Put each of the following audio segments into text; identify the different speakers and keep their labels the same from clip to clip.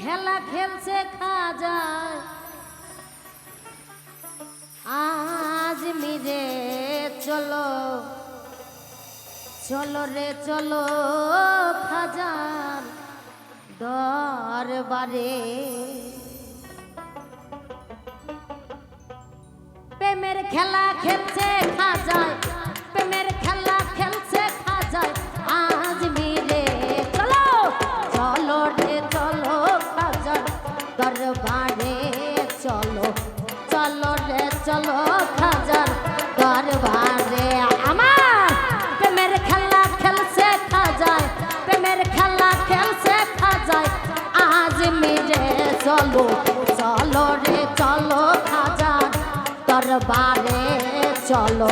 Speaker 1: খেলা খেলছে খাজায় আজ মিরে চলো চলো রে চলো খাজার দরবারে প্রেমের খেলা খেলছে খাজায় প্রেমের খেলা খেলছে খাজায় আজ মিরে চলো চলো রে চলো খাজার দরবারে চলো চলো রে চলো খাজার দরবারে আমার প্রেমের খেলা খেলছে খাজায় প্রেমের খেলা খেলছে খাজায় আজ মিরে চলো চলো রে চলো খাজার দরবারে চলো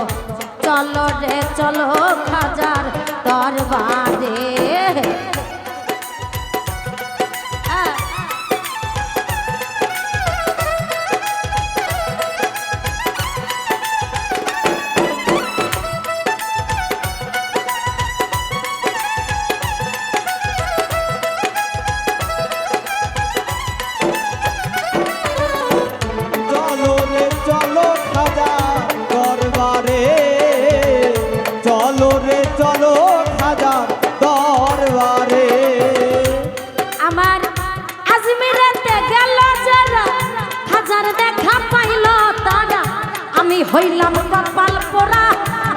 Speaker 1: চলো রে চলো খাজার দরবারে আমার আজমিরেতে গেল যারা হাজার দেখা পাইল তারা আমি হইলাম কপাল পোড়া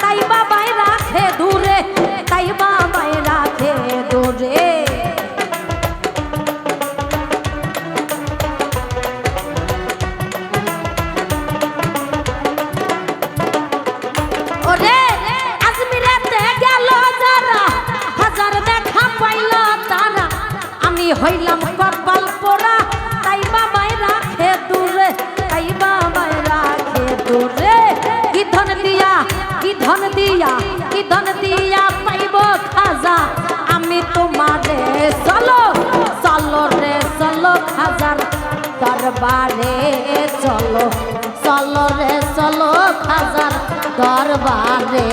Speaker 1: তাই বাবাই রাখে দূরে তাই বাবাই রাখে দূরে ওরে আজমিরেতে গেল যারা হাজার দেখা পাইল তারা আমি হইলাম কপাল পোড়া তাই বাবাই রাখে দূরে তাই বাবাই রাখে দূরে কি ধন দিয়া কি ধন দিয়া কি ধন দিয়া পাইব খাজা আমি তোমারে চলো চলো রে চলো খাজার দরবারে চলো চলো রে চলো খাজার দরবারে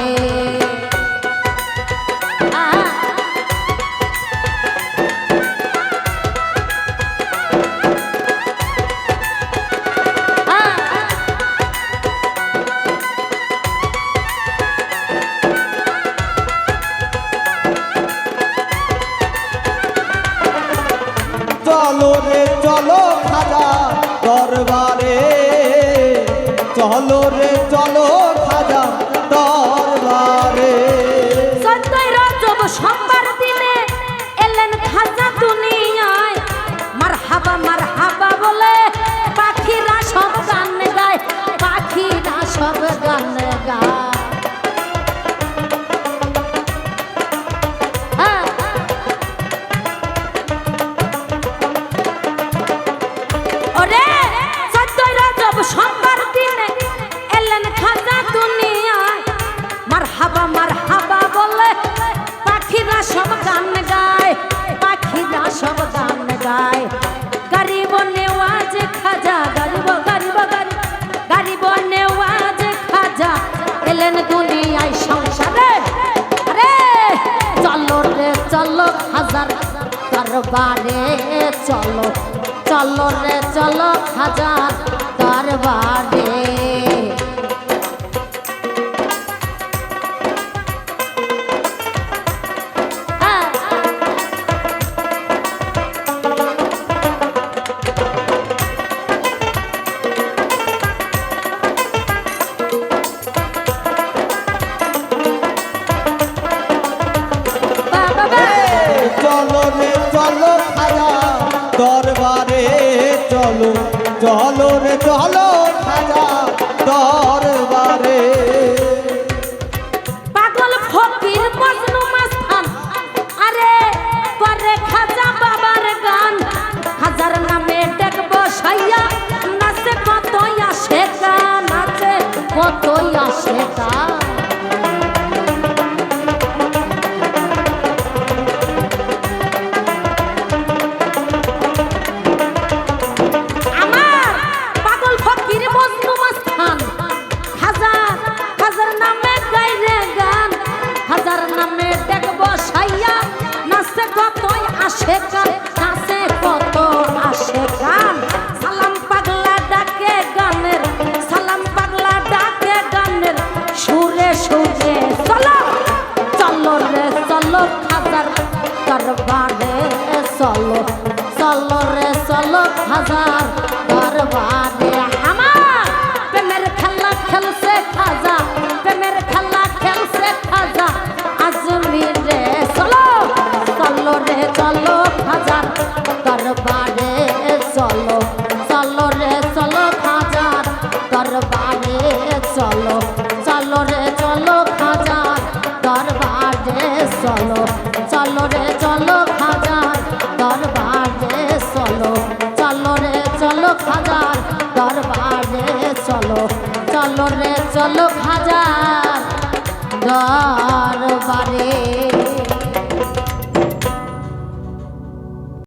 Speaker 2: চলো রে চলো খাজা দরবারে চলো রে চলো খাজা দরবারে
Speaker 1: 14 রজব সোমবার দিনে এলেন খাজা দুনিয়ায় মারহাবা বলে পাখিরা সব গান গায় পাখিরা সব গান গায় সোমবার দিনে এলেন খাজা দুনিয়ায় মারহাবা বলে পাখিরা সব গান গায় পাখিরা সব গান গায় গরিব নেওয়াজ খাজা গরিব নেওয়াজ খাজা এলেন দুনিয়ায় সংসারে আরে চলো রে চলো খাজার দরবারে চলো চলো রে চলো খাজার দরবারে
Speaker 2: চলো রে চলো খাজা দরবারে চলো চলো রে চলো খাজা দরবারে
Speaker 1: পাগল ফকির মজনু মাস্তান আরে করে খাজা বাবার গান হাজার নামে ডেক বসাইয়া নাচে কত আসে গান নাচে কত আসে গান আমার খাজার দরবারে আমার প্রেমের খেলা খেলছে খাজা প্রেমের খেলা খেলছে খাজা আজমিরে চলো চলো রে চলো খাজার দরবারে চলো চলো রে চলো খাজার দরবারে চলো চলো রে চলো খাজার দরবারে চলো চলো রে চলো খাজার দরবারে চলো চলো রে চলো খাজার দরবারে চলো চলো রে চলো খাজার দরবারে